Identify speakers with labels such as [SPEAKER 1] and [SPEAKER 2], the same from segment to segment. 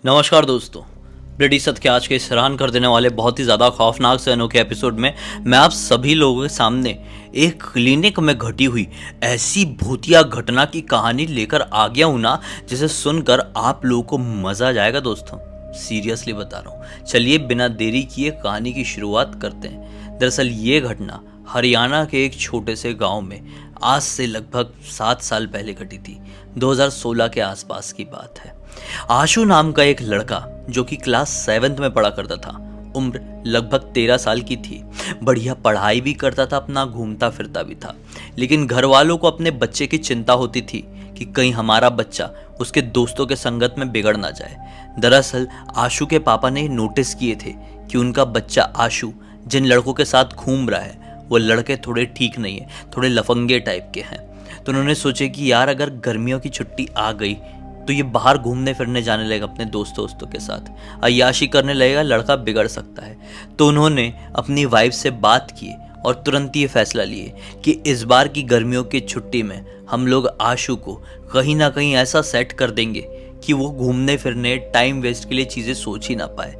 [SPEAKER 1] नमस्कार दोस्तों। ब्रिटिश सत्य के आज के इस हैरान कर देने वाले बहुत ही ज़्यादा खौफनाक से अनोखे एपिसोड में मैं आप सभी लोगों के सामने एक क्लिनिक में घटी हुई ऐसी भूतिया घटना की कहानी लेकर आ गया हूँ ना, जिसे सुनकर आप लोगों को मज़ा आ जाएगा दोस्तों। सीरियसली बता रहा हूँ। चलिए बिना देरी किए कहानी की शुरुआत करते हैं। दरअसल ये घटना हरियाणा के एक छोटे से गांव में आज से लगभग 7 साल पहले घटी थी। 2016 के आसपास की बात है। आशु नाम का एक लड़का जो कि क्लास 7th में पढ़ा करता था, उम्र लगभग 13 साल की थी। बढ़िया पढ़ाई भी करता था, अपना घूमता फिरता भी था। लेकिन घर वालों को अपने बच्चे की चिंता होती थी कि कहीं हमारा बच्चा उसके दोस्तों के संगत में बिगड़ ना जाए। दरअसल आशु के पापा ने नोटिस किए थे कि उनका बच्चा आशु जिन लड़कों के साथ घूम रहा है वो लड़के थोड़े ठीक नहीं है, थोड़े लफंगे टाइप के हैं। तो उन्होंने सोचे कि यार अगर गर्मियों की छुट्टी आ गई तो ये बाहर घूमने फिरने जाने लगेगा अपने दोस्तों के साथ, अय्याशी करने लगेगा, लड़का बिगड़ सकता है। तो उन्होंने अपनी वाइफ से बात की और तुरंत ये फैसला लिए कि इस बार की गर्मियों की छुट्टी में हम लोग आशु को कहीं ना कहीं ऐसा सेट कर देंगे कि वो घूमने फिरने टाइम वेस्ट के लिए चीज़ें सोच ही ना पाए।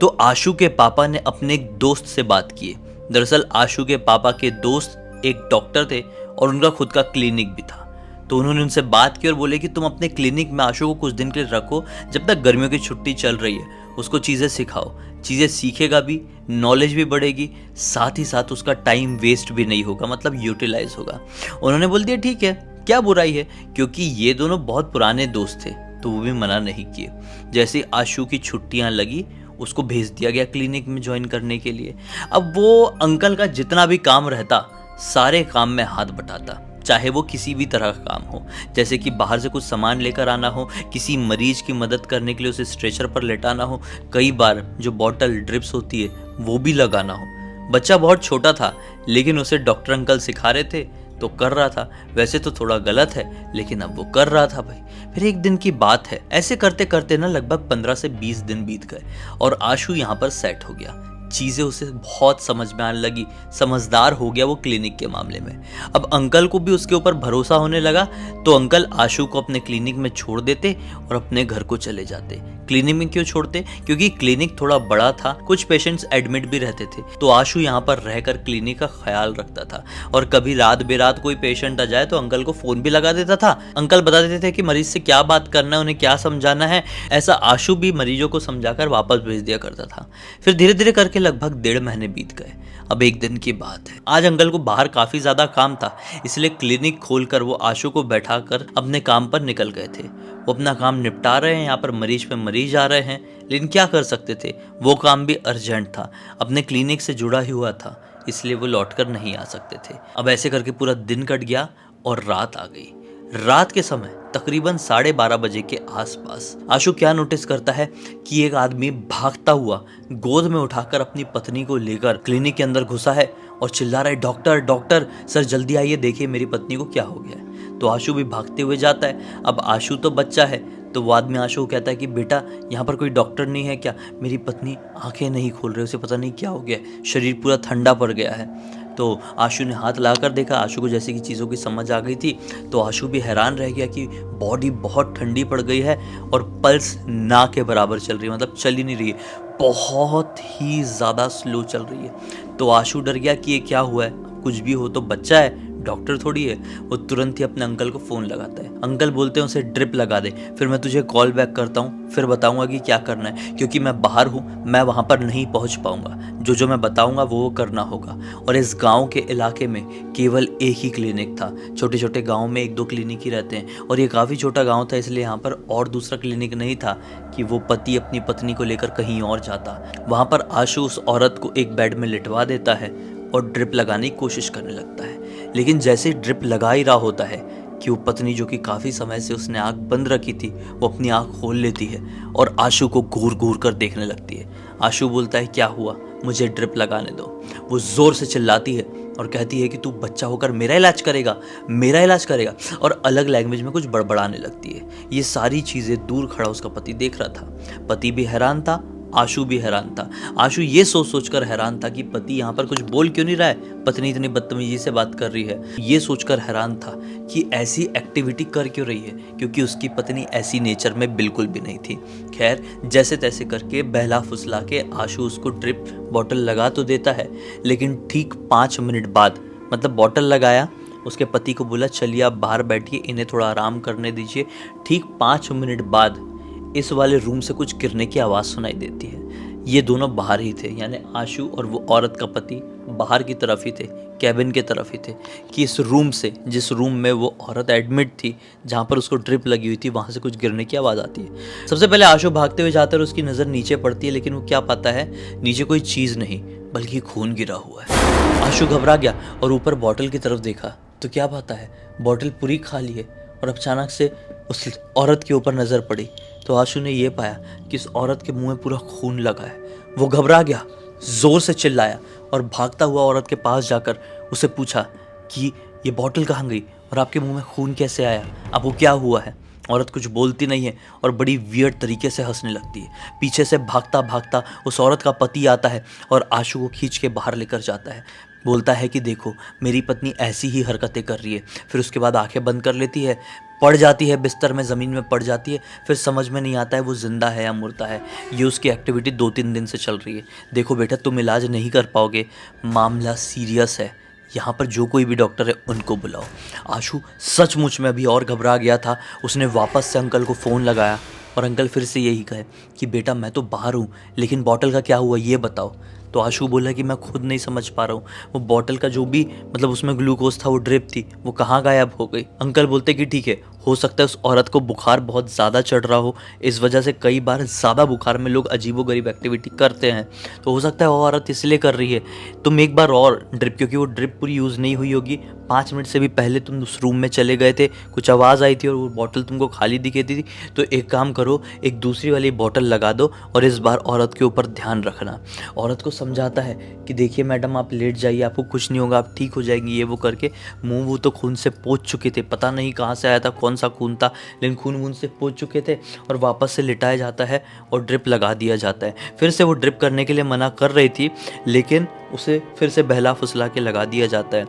[SPEAKER 1] तो आशु के पापा ने अपने एक दोस्त से बात की। दरअसल आशु के पापा के दोस्त एक डॉक्टर थे और उनका खुद का क्लिनिक भी था। तो उन्होंने उनसे बात की और बोले कि तुम अपने क्लिनिक में आशु को कुछ दिन के लिए रखो, जब तक गर्मियों की छुट्टी चल रही है उसको चीज़ें सिखाओ, चीज़ें सीखेगा भी, नॉलेज भी बढ़ेगी, साथ ही साथ उसका टाइम वेस्ट भी नहीं होगा, मतलब यूटिलाइज होगा। उन्होंने बोल दिया ठीक है, क्या बुराई है, क्योंकि ये दोनों बहुत पुराने दोस्त थे तो वो भी मना नहीं किए। जैसे आशु की छुट्टियाँ लगी उसको भेज दिया गया क्लिनिक में ज्वाइन करने के लिए। अब वो अंकल का जितना भी काम रहता सारे काम में हाथ बटाता, चाहे वो किसी भी तरह का काम हो, जैसे कि बाहर से कुछ सामान लेकर आना हो, किसी मरीज की मदद करने के लिए उसे स्ट्रेचर पर लेटाना हो, कई बार जो बॉटल ड्रिप्स होती है वो भी लगाना हो। बच्चा बहुत छोटा था लेकिन उसे डॉक्टर अंकल सिखा रहे थे तो कर रहा था। वैसे तो थोड़ा गलत है लेकिन अब वो कर रहा था भाई। फिर एक दिन की बात है, ऐसे करते करते ना लगभग 15 से 20 दिन बीत गए और आशु यहाँ पर सेट हो गया। चीज़ें उसे बहुत समझ में आने लगी, समझदार हो गया वो क्लिनिक के मामले में। अब अंकल को भी उसके ऊपर भरोसा होने लगा तो अंकल आशु को अपने क्लिनिक में छोड़ देते और अपने घर को चले जाते। क्लिनिक में क्यों छोड़ते? क्योंकि क्लिनिक थोड़ा बड़ा था, कुछ पेशेंट्स एडमिट भी रहते थे, तो आशु यहाँ पर रहकर क्लिनिक का ख्याल रखता था। और कभी रात बेरात कोई पेशेंट आ जाए तो अंकल को फोन भी लगा देता था। अंकल बता देते थे कि मरीज से क्या बात करना है, उन्हें क्या समझाना है। ऐसा आशु भी मरीजों को समझाकर वापस भेज दिया करता था। फिर धीरे धीरे करके लगभग 1.5 महीने बीत गए। अब एक दिन की बात है, आज अंकल को बाहर काफी ज्यादा काम था, इसलिए क्लिनिक खोलकर वो आशु को बैठाकर अपने काम पर निकल गए थे। वो अपना काम निपटा रहे हैं, यहाँ पर मरीज पे मरीज आ रहे हैं, लेकिन क्या कर सकते थे, वो काम भी अर्जेंट था, अपने क्लिनिक से जुड़ा ही हुआ था, इसलिए वो लौटकर नहीं आ सकते थे। अब ऐसे करके पूरा दिन कट गया और रात आ गई। रात के समय तकरीबन 12:30 बजे के आसपास आशु क्या नोटिस करता है कि एक आदमी भागता हुआ गोद में उठाकर अपनी पत्नी को लेकर क्लिनिक के अंदर घुसा है और चिल्ला रहा है, डॉक्टर डॉक्टर सर जल्दी आइए, देखिए मेरी पत्नी को क्या हो गया है। तो आशु भी भागते हुए जाता है। अब आशु तो बच्चा है तो वो आदमी आशु को कहता है कि बेटा यहाँ पर कोई डॉक्टर नहीं है क्या? मेरी पत्नी आंखें नहीं खोल रही, उसे पता नहीं क्या हो गया, शरीर पूरा ठंडा पड़ गया है। तो आशु ने हाथ लाकर देखा, आशु को जैसे कि चीज़ों की समझ आ गई थी तो आशु भी हैरान रह गया कि बॉडी बहुत ठंडी पड़ गई है और पल्स ना के बराबर चल रही है, मतलब चल ही नहीं रही है, बहुत ही ज़्यादा स्लो चल रही है। तो आशु डर गया कि ये क्या हुआ है, कुछ भी हो तो बच्चा है, डॉक्टर थोड़ी है। वो तुरंत ही अपने अंकल को फ़ोन लगाता है। अंकल बोलते हैं उसे ड्रिप लगा दे, फिर मैं तुझे कॉल बैक करता हूँ, फिर बताऊँगा कि क्या करना है, क्योंकि मैं बाहर हूँ, मैं वहाँ पर नहीं पहुँच पाऊँगा, जो मैं बताऊँगा वो करना होगा। और इस गाँव के इलाके में केवल एक ही क्लिनिक था, छोटे छोटे गाँव में 1-2 क्लिनिक ही रहते हैं और ये काफ़ी छोटा गाँव था, इसलिए यहाँ पर और दूसरा क्लिनिक नहीं था कि वो पति अपनी पत्नी को लेकर कहीं और जाता। वहाँ पर आशु उस औरत को एक बेड में लिटवा देता है और ड्रिप लगाने की कोशिश करने लगता है। लेकिन जैसे ड्रिप लगा ही रहा होता है कि वो पत्नी, जो कि काफ़ी समय से उसने आँख बंद रखी थी, वो अपनी आँख खोल लेती है और आशु को घूर घूर कर देखने लगती है। आशु बोलता है क्या हुआ, मुझे ड्रिप लगाने दो। वो ज़ोर से चिल्लाती है और कहती है कि तू बच्चा होकर मेरा इलाज करेगा, मेरा इलाज करेगा, और अलग लैंग्वेज में कुछ बड़बड़ाने लगती है। ये सारी चीज़ें दूर खड़ा उसका पति देख रहा था। पति भी हैरान था आशु भी हैरान था। आशु ये सोच सोच कर हैरान था कि पति यहाँ पर कुछ बोल क्यों नहीं रहा है, पत्नी इतनी बदतमीजी से बात कर रही है। ये सोचकर हैरान था कि ऐसी एक्टिविटी कर क्यों रही है, क्योंकि उसकी पत्नी ऐसी नेचर में बिल्कुल भी नहीं थी। खैर, जैसे तैसे करके बहला फुसला के आशु उसको ड्रिप बॉटल लगा तो देता है, लेकिन ठीक 5 मिनट बाद, मतलब बॉटल लगाया, उसके पति को बोला चलिए आप बाहर बैठिए, इन्हें थोड़ा आराम करने दीजिए। ठीक 5 मिनट बाद इस वाले रूम से कुछ गिरने की आवाज़ सुनाई देती है। ये दोनों बाहर ही थे, यानी आशु और वो औरत का पति बाहर की तरफ ही थे, कैबिन के तरफ ही थे, कि इस रूम से, जिस रूम में वो औरत एडमिट थी, जहाँ पर उसको ड्रिप लगी हुई थी, वहाँ से कुछ गिरने की आवाज़ आती है। सबसे पहले आशु भागते हुए जाता है और उसकी नज़र नीचे पड़ती है, लेकिन वो क्या पाता है, नीचे कोई चीज़ नहीं बल्कि खून गिरा हुआ है। आशु घबरा गया और ऊपर बॉटल की तरफ देखा तो क्या पाता है, बॉटल पूरी खाली है। और अचानक से उस औरत के ऊपर नज़र पड़ी तो आशु ने ये पाया कि इस औरत के मुंह में पूरा खून लगा है। वो घबरा गया, ज़ोर से चिल्लाया और भागता हुआ औरत के पास जाकर उसे पूछा कि ये बॉटल कहाँ गई और आपके मुंह में खून कैसे आया, आपको क्या हुआ है। औरत कुछ बोलती नहीं है और बड़ी वियर्ड तरीके से हंसने लगती है। पीछे से भागता भागता उस औरत का पति आता है और आशु को खींच के बाहर लेकर जाता है। बोलता है कि देखो मेरी पत्नी ऐसी ही हरकतें कर रही है। फिर उसके बाद आंखें बंद कर लेती है, पड़ जाती है बिस्तर में, ज़मीन में पड़ जाती है। फिर समझ में नहीं आता है वो जिंदा है या मुर्दा है। ये उसकी एक्टिविटी 2-3 दिन से चल रही है। देखो बेटा, तुम इलाज नहीं कर पाओगे, मामला सीरियस है, यहाँ पर जो कोई भी डॉक्टर है उनको बुलाओ। आशु सचमुच में अभी और घबरा गया था। उसने वापस से अंकल को फ़ोन लगाया और अंकल फिर से यही कहे कि बेटा मैं तो बाहर हूँ, लेकिन बॉटल का क्या हुआ ये बताओ। तो आशु बोला कि मैं खुद नहीं समझ पा रहा हूँ, वो बॉटल का जो भी, मतलब उसमें ग्लूकोज था, वो ड्रिप थी, वो कहाँ गायब हो गई। अंकल बोलते कि ठीक है, हो सकता है उस औरत को बुखार बहुत ज़्यादा चढ़ रहा हो, इस वजह से कई बार ज़्यादा बुखार में लोग अजीबोगरीब एक्टिविटी करते हैं, तो हो सकता है वो औरत इसलिए कर रही है। तुम एक बार और ड्रिप, क्योंकि वो ड्रिप पूरी यूज़ नहीं हुई होगी, 5 मिनट से भी पहले तुम उस रूम में चले गए थे, कुछ आवाज़ आई थी और वो बॉटल तुमको खाली दिखी थी, तो एक काम करो, एक दूसरी वाली बॉटल लगा दो और इस बार औरत के ऊपर ध्यान रखना। औरत को समझाता है कि देखिए मैडम आप लेट जाइए, आपको कुछ नहीं होगा, आप ठीक हो जाएंगी, ये वो करके। मुंह वो तो खून से पोंछ चुके थे, पता नहीं कहाँ से आया था, कौन सा खून था, लेकिन खून वून से पोंछ चुके थे। और वापस से लिटाया जाता है और ड्रिप लगा दिया जाता है। फिर से वो ड्रिप करने के लिए मना कर रही थी, लेकिन उसे फिर से बहला फुसला के लगा दिया जाता है।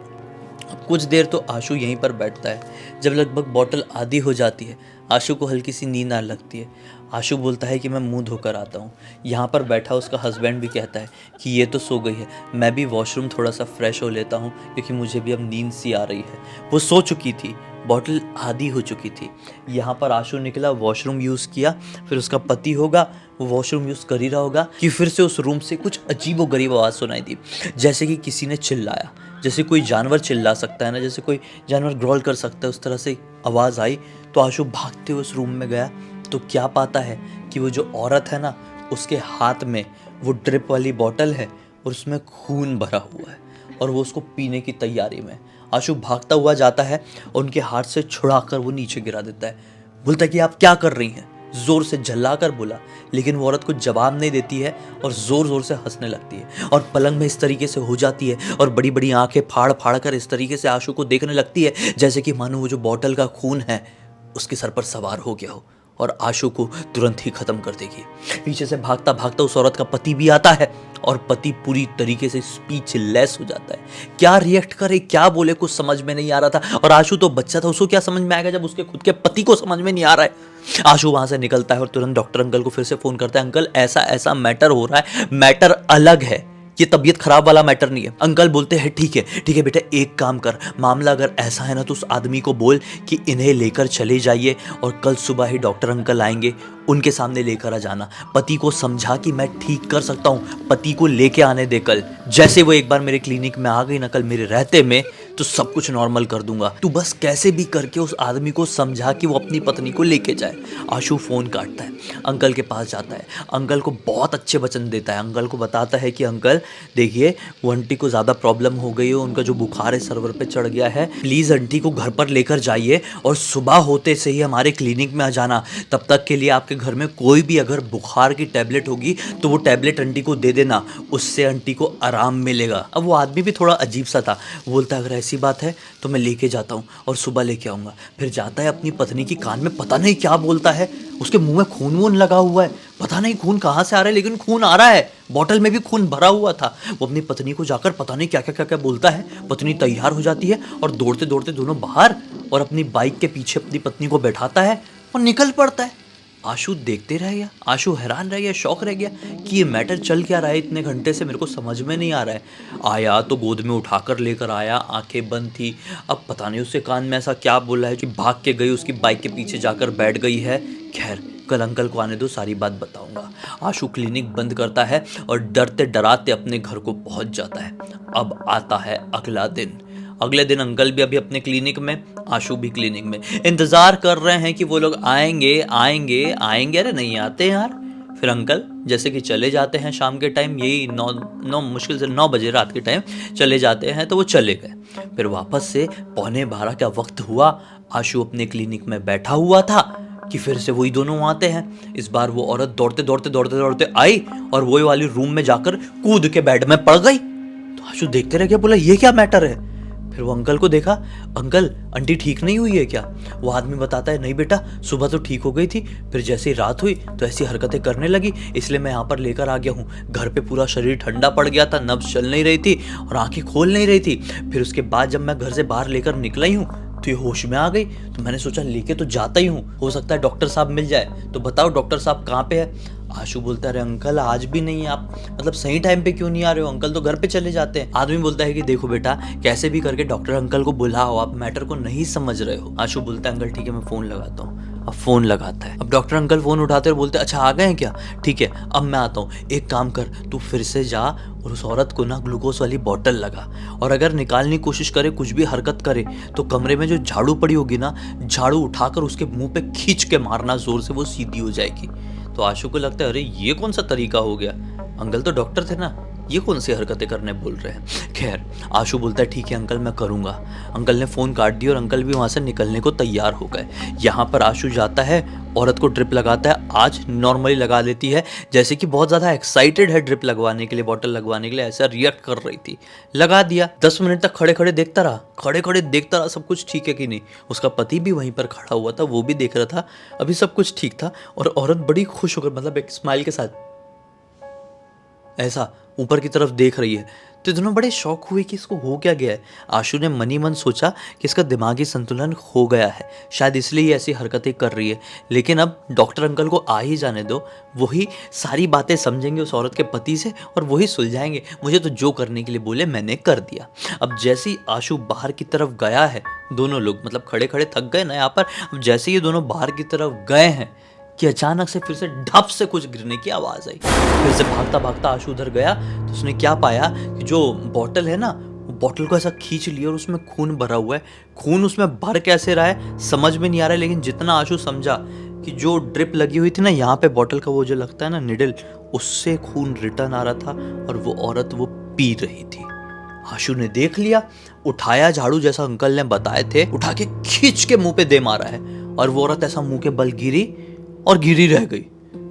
[SPEAKER 1] कुछ देर तो आशु यहीं पर बैठता है। जब लगभग बॉटल आधी हो जाती है, आशु को हल्की सी नींद आने लगती है। आशु बोलता है कि मैं मुंह धोकर आता हूँ। यहाँ पर बैठा उसका हस्बैंड भी कहता है कि ये तो सो गई है, मैं भी वॉशरूम थोड़ा सा फ्रेश हो लेता हूँ, क्योंकि मुझे भी अब नींद सी आ रही है। वो सो चुकी थी, बॉटल आधी हो चुकी थी। यहाँ पर आशु निकला, वॉशरूम यूज़ किया, फिर उसका पति होगा, वो वॉशरूम यूज़ कर ही रहा होगा कि फिर से उस रूम से कुछ अजीबोगरीब आवाज़ सुनाई दी, जैसे कि किसी ने चिल्लाया, जैसे कोई जानवर चिल्ला सकता है ना, जैसे कोई जानवर ग्रॉल कर सकता है, उस तरह से आवाज़ आई। तो आशु भागते हुए उस रूम में गया तो क्या पाता है कि वो जो औरत है ना, उसके हाथ में वो ड्रिप वाली बॉटल है और उसमें खून भरा हुआ है और वो उसको पीने की तैयारी में। आशु भागता हुआ जाता है और उनके हाथ से छुड़ाकर वो नीचे गिरा देता है। बोलता है कि आप क्या कर रही हैं, जोर से झल्लाकर बोला, लेकिन वो औरत कुछ जवाब नहीं देती है और जोर जोर से हंसने लगती है और पलंग में इस तरीके से हो जाती है और बड़ी बड़ी आंखें फाड़ फाड़ कर इस तरीके से आशु को देखने लगती है, जैसे कि मानो वो जो बॉटल का खून है उसके सर पर सवार हो गया हो और आशु को तुरंत ही खत्म कर देगी। पीछे से भागता भागता उस औरत का पति भी आता है और पति पूरी तरीके से स्पीचलेस हो जाता है। क्या रिएक्ट करे, क्या बोले, कुछ समझ में नहीं आ रहा था। और आशु तो बच्चा था, उसको क्या समझ में आएगा जब उसके खुद के पति को समझ में नहीं आ रहा है। आशु वहां से निकलता है और तुरंत डॉक्टर अंकल को फिर से फोन करता है, अंकल ऐसा ऐसा मैटर हो रहा है, मैटर अलग है, ये तबीयत खराब वाला मैटर नहीं है। अंकल बोलते हैं ठीक है बेटा, एक काम कर, मामला अगर ऐसा है ना तो उस आदमी को बोल कि इन्हें लेकर चले जाइए और कल सुबह ही डॉक्टर अंकल आएंगे, उनके सामने लेकर आ जाना। पति को समझा कि मैं ठीक कर सकता हूँ, पति को लेके आने दे कल। जैसे वो एक बार मेरे क्लिनिक में आ गई ना कल मेरे रहते में, तो सब कुछ नॉर्मल कर दूंगा। तू बस कैसे भी करके उस आदमी को समझा कि वो अपनी पत्नी को लेके जाए। आशु फोन काटता है, अंकल के पास जाता है, अंकल को बहुत अच्छे वचन देता है, अंकल को बताता है कि अंकल देखिए वो आंटी को ज़्यादा प्रॉब्लम हो गई है, उनका जो बुखार है सर्वर पे चढ़ गया है, प्लीज़ आंटी को घर पर लेकर जाइए और सुबह होते से ही हमारे क्लिनिक में आ जाना। तब तक के लिए आपके घर में कोई भी अगर बुखार की टैबलेट होगी तो वो टैबलेट आंटी को दे देना, उससे आंटी को आराम मिलेगा। अब वो आदमी भी थोड़ा अजीब सा था, बोलता अगर ऐसी बात है तो मैं लेके जाता हूँ और सुबह लेके आऊँगा। फिर जाता है अपनी पत्नी की कान में, पता नहीं क्या बोलता है, उसके मुंह में खून वून लगा हुआ है, पता नहीं खून कहाँ से आ रहा है, लेकिन खून आ रहा है। बॉटल में भी खून भरा हुआ था। वो अपनी पत्नी को जाकर पता नहीं क्या क्या क्या क्या बोलता है। पत्नी तैयार हो जाती है और दौड़ते दौड़ते दोनों बाहर और अपनी बाइक के पीछे अपनी पत्नी को बैठाता है और निकल पड़ता है। आशु देखते रह गया, आशु हैरान रह गया, शौक रह गया कि ये मैटर चल क्या रहा है इतने घंटे से, मेरे को समझ में नहीं आ रहा है। आया तो गोद में उठाकर लेकर आया, आंखें बंद थी। अब पता नहीं उसके कान में ऐसा क्या बोला है कि भाग के गई, उसकी बाइक के पीछे जाकर बैठ गई है। खैर कल अंकल को आने दो, सारी बात बताऊंगा। आशु क्लिनिक बंद करता है और डरते डराते अपने घर को पहुंच जाता है। अब आता है अगला दिन। अगले दिन अंकल भी अभी अपने क्लिनिक में, आशु भी क्लिनिक में। इंतजार कर रहे हैं कि वो लोग आएंगे आएंगे आएंगे, अरे नहीं आते यार। फिर अंकल जैसे कि चले जाते हैं शाम के टाइम, यही नौ मुश्किल से 9 बजे रात के टाइम चले जाते हैं, तो वो चले गए। फिर वापस से 11:15 का वक्त हुआ। आशु अपने क्लिनिक में बैठा हुआ था कि फिर से वही दोनों आते हैं। इस बार वो औरत दौड़ते दौड़ते दौड़ते दौड़ते आई और वही वाली रूम में जाकर कूद के बेड में पड़ गई। तो आशु देखते रह गया, बोला ये क्या मैटर है। फिर वो अंकल को देखा, अंकल आंटी ठीक नहीं हुई है क्या। वो आदमी बताता है नहीं बेटा, सुबह तो ठीक हो गई थी, फिर जैसे ही रात हुई तो ऐसी हरकतें करने लगी, इसलिए मैं यहाँ पर लेकर आ गया हूँ। घर पे पूरा शरीर ठंडा पड़ गया था, नब्ज चल नहीं रही थी और आंखें खोल नहीं रही थी। फिर उसके बाद जब मैं घर से बाहर लेकर निकला ही हूँ तो ये होश में आ गई, तो मैंने सोचा लेके तो जाता ही हूँ, हो सकता है डॉक्टर साहब मिल जाए, तो बताओ डॉक्टर साहब कहाँ पे है। आशु बोलता है अरे अंकल आज भी नहीं है, आप मतलब सही टाइम पे क्यों नहीं आ रहे हो, अंकल तो घर पे चले जाते हैं। आदमी बोलता है कि देखो बेटा कैसे भी करके डॉक्टर अंकल को बुलाओ, आप मैटर को नहीं समझ रहे हो। आशु बोलता है अंकल ठीक है मैं फोन लगाता हूँ। अब फोन लगाता है, अब डॉक्टर अंकल फोन उठाते और बोलते हैं अच्छा आ गए हैं क्या, ठीक है अब मैं आता हूँ, एक काम कर तू फिर से जा और उस औरत को ना ग्लूकोज वाली बोतल लगा, और अगर निकालने की कोशिश करे, कुछ भी हरकत करे तो कमरे में जो झाड़ू पड़ी होगी ना, झाड़ू उठाकर उसके मुंह पे खींच के मारना जोर से, वो सीधी हो जाएगी। तो आशु को लगता है अरे ये कौन सा तरीका हो गया, अंकल तो डॉक्टर थे ना, ये कौन सी हरकतें करने बोल रहे हैं। खैर आशु बोलता है ठीक है अंकल मैं करूँगा। अंकल ने फ़ोन काट दिया और अंकल भी वहाँ से निकलने को तैयार हो गए। यहाँ पर आशु जाता है, औरत को ड्रिप लगाता है। आज नॉर्मली लगा लेती है, जैसे कि बहुत ज़्यादा एक्साइटेड है ड्रिप लगवाने के लिए, बॉटल लगवाने के लिए, ऐसा रिएक्ट कर रही थी। लगा दिया। 10 मिनट तक खड़े खड़े देखता रहा सब कुछ ठीक है कि नहीं। उसका पति भी वहीं पर खड़ा हुआ था, वो भी देख रहा था, अभी सब कुछ ठीक था। और औरत बड़ी खुश होकर, मतलब एक स्माइल के साथ ऐसा ऊपर की तरफ देख रही है। तो दोनों बड़े शौक हुए कि इसको हो क्या गया है। आशु ने मनी मन सोचा कि इसका दिमागी संतुलन खो गया है, शायद इसलिए ये ऐसी हरकतें कर रही है। लेकिन अब डॉक्टर अंकल को आ ही जाने दो, वही सारी बातें समझेंगे उस औरत के पति से और वही सुलझाएंगे। मुझे तो जो करने के लिए बोले मैंने कर दिया। अब जैसे ही आशु बाहर की तरफ गया है, दोनों लोग मतलब खड़े खड़े थक गए ना यहाँ पर, अब जैसे ये दोनों बाहर की तरफ गए हैं कि अचानक से फिर से ढप से कुछ गिरने की आवाज़ आई। फिर से भागता भागता आशु उधर गया तो उसने क्या पाया कि जो बॉटल है ना, वो बॉटल को ऐसा खींच लिया और उसमें खून भरा हुआ है। खून उसमें भर कैसे रहा है समझ में नहीं आ रहा है, लेकिन जितना आशु समझा कि जो ड्रिप लगी हुई थी ना यहाँ पे, बॉटल का वो जो लगता है ना निडल, उससे खून रिटर्न आ रहा था और वो औरत वो पी रही थी। आशु ने देख लिया, उठाया झाड़ू जैसा अंकल ने बताए थे, उठा के खींच के मुंह पे दे मारा है और वो औरत ऐसा मुंह के बल गिरी और गिरी रह गई।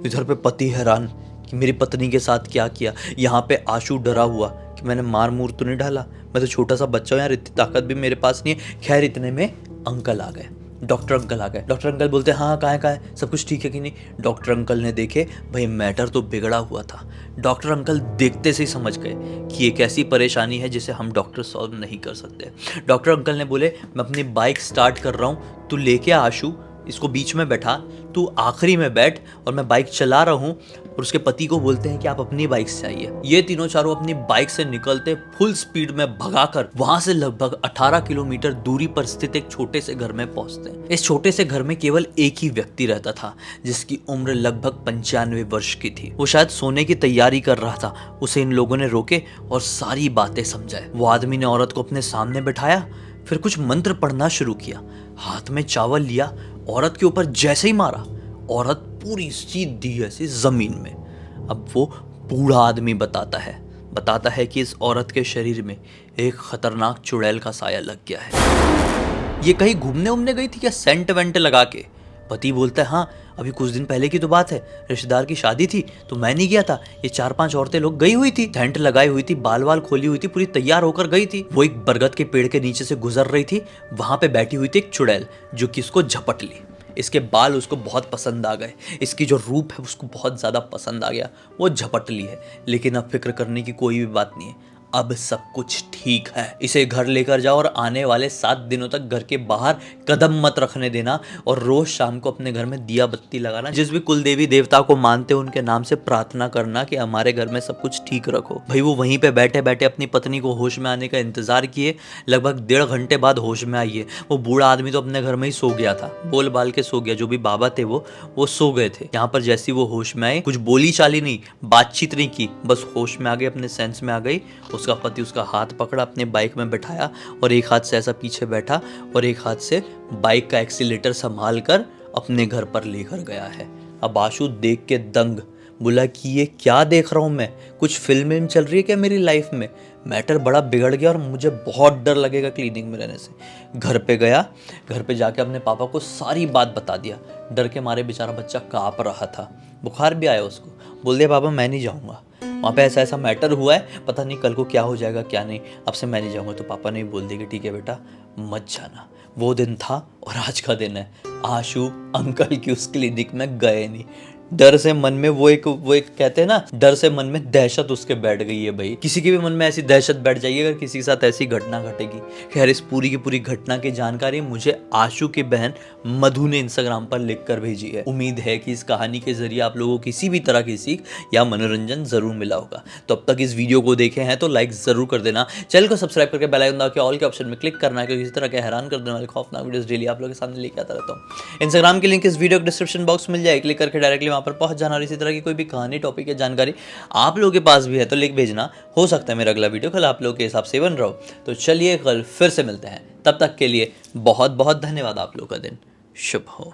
[SPEAKER 1] इधर पे पति हैरान कि मेरी पत्नी के साथ क्या किया। यहाँ पे आशु डरा हुआ कि मैंने मार मूर तो नहीं डाला, मैं तो छोटा सा बच्चा हूँ यार, इतनी ताकत भी मेरे पास नहीं है। खैर इतने में अंकल आ गए, डॉक्टर अंकल आ गए। डॉक्टर अंकल बोलते हैं हाँ कहाँ है सब कुछ ठीक है कि नहीं। डॉक्टर अंकल ने देखे, भाई मैटर तो बिगड़ा हुआ था। डॉक्टर अंकल देखते से ही समझ गए कि एक ऐसी परेशानी है जिसे हम डॉक्टर सॉल्व नहीं कर सकते। डॉक्टर अंकल ने बोले मैं अपनी बाइक स्टार्ट कर रहा हूँ, तू लेके आशु, इसको बीच में बैठा, तू आखिरी में बैठ और मैं बाइक चला रहा हूँ। और उसके पति को बोलते हैं कि आप अपनी बाइक से आइए। ये तीनों चारों अपनी बाइक से निकलते फुल स्पीड में भगाकर वहां से लगभग 18 किलोमीटर दूरी पर स्थित एक छोटे से घर में पहुंचते हैं। इस छोटे से घर में केवल एक ही व्यक्ति रहता था जिसकी उम्र लगभग 95 वर्ष की थी। वो शायद सोने की तैयारी कर रहा था। उसे इन लोगों ने रोके और सारी बातें समझाए। वो आदमी ने औरत को अपने सामने बैठाया, फिर कुछ मंत्र पढ़ना शुरू किया। हाथ में चावल लिया, औरत के ऊपर जैसे ही मारा, औरत पूरी सीधी ऐसी जमीन में। अब वो बूढ़ा आदमी बताता है कि इस औरत के शरीर में एक खतरनाक चुड़ैल का साया लग गया है। ये कहीं घूमने उमने गई थी क्या सेंट वेंट लगा के। पति बोलता है हाँ अभी कुछ दिन पहले की तो बात है, रिश्तेदार की शादी थी तो मैं नहीं गया था, ये 4-5 औरतें लोग गई हुई थी, टेंट लगाई हुई थी, बाल वाल खोली हुई थी, पूरी तैयार होकर गई थी। वो एक बरगद के पेड़ के नीचे से गुजर रही थी, वहां पे बैठी हुई थी एक चुड़ैल जो कि इसको झपट ली। इसके बाल उसको बहुत पसंद आ गए, इसकी जो रूप है उसको बहुत ज़्यादा पसंद आ गया, वो झपट ली है। लेकिन अब फिक्र करने की कोई भी बात नहीं है, अब सब कुछ ठीक है। इसे घर लेकर जाओ और आने वाले 7 दिनों तक घर के बाहर कदम मत रखने देना, और रोज शाम को अपने घर में दिया बत्ती लगाना, जिस भी कुल देवी देवता को मानते हो उनके नाम से प्रार्थना करना कि हमारे घर में सब कुछ ठीक रखो। भाई वो वहीं पे बैठे बैठे अपनी पत्नी को होश में आने का इंतजार किए, लगभग 1.5 घंटे बाद होश में आई है। वो बूढ़ा आदमी तो अपने घर में ही सो गया था, बोल बाल के सो गया, जो भी बाबा थे वो सो गए थे। यहाँ पर जैसी वो होश में आए, कुछ बोली चाली नहीं, बातचीत नहीं की, बस होश में आ गई, अपने सेंस में आ गई। उसका पति उसका हाथ पकड़ा, अपने बाइक में बिठाया और एक हाथ से ऐसा पीछे बैठा और एक हाथ से बाइक का एक्सीलेटर संभाल कर अपने घर पर लेकर गया है। अब आशु देख के दंग, बोला कि ये क्या देख रहा हूँ मैं, कुछ फिल्म चल रही है क्या मेरी लाइफ में। मैटर बड़ा बिगड़ गया और मुझे बहुत डर लगेगा क्लिनिक में रहने से। घर पे गया, घर पे जाके अपने पापा को सारी बात बता दिया। डर के मारे बेचारा बच्चा काँप रहा था, बुखार भी आया उसको। बोल दिया पापा मैं नहीं जाऊँगा, वहाँ पे ऐसा ऐसा मैटर हुआ है, पता नहीं कल को क्या हो जाएगा क्या नहीं, अब से मैं नहीं जाऊँगा। तो पापा ने बोल दिया कि ठीक है बेटा मत जाना। वो दिन था और आज का दिन है। आशु अंकल की उस क्लिनिक में गए नहीं। डर से मन में वो एक कहते हैं ना, डर से मन में दहशत उसके बैठ गई है। भाई किसी के भी मन में ऐसी दहशत बैठ जाएगी अगर किसी के साथ ऐसी घटना घटेगी। खैर इस पूरी की पूरी घटना की जानकारी मुझे आशु की बहन मधु ने इंस्टाग्राम पर लिख कर भेजी है। उम्मीद है कि इस कहानी के जरिए आप लोगों को किसी भी तरह की सीख या मनोरंजन जरूर मिला होगा। तो अब तक इस वीडियो को देखे हैं तो लाइक जरूर कर देना, चैनल को सब्सक्राइब करके बेल आइकन दबा के ऑल के ऑप्शन में क्लिक करना है, क्योंकि इस तरह के हैरान कर देने वाले खौफनाक वीडियोस डेली आप लोगों के सामने लेके आता रहता हूँ। इंस्टाग्राम की लिंक इस वीडियो के डिस्क्रिप्शन बॉक्स में मिल जाए, क्लिक करके डायरेक्टली वहां पर पहुंच जाना। और इसी तरह की कोई भी कहानी, टॉपिक या जानकारी आप लोगों के पास भी है तो लिख भेजना, हो सकता है मेरा अगला वीडियो कल आप लोगों के हिसाब से बन रहा हो। तो चलिए कल फिर से मिलते हैं, तब तक के लिए बहुत बहुत धन्यवाद। आप लोगों का दिन शुभ हो।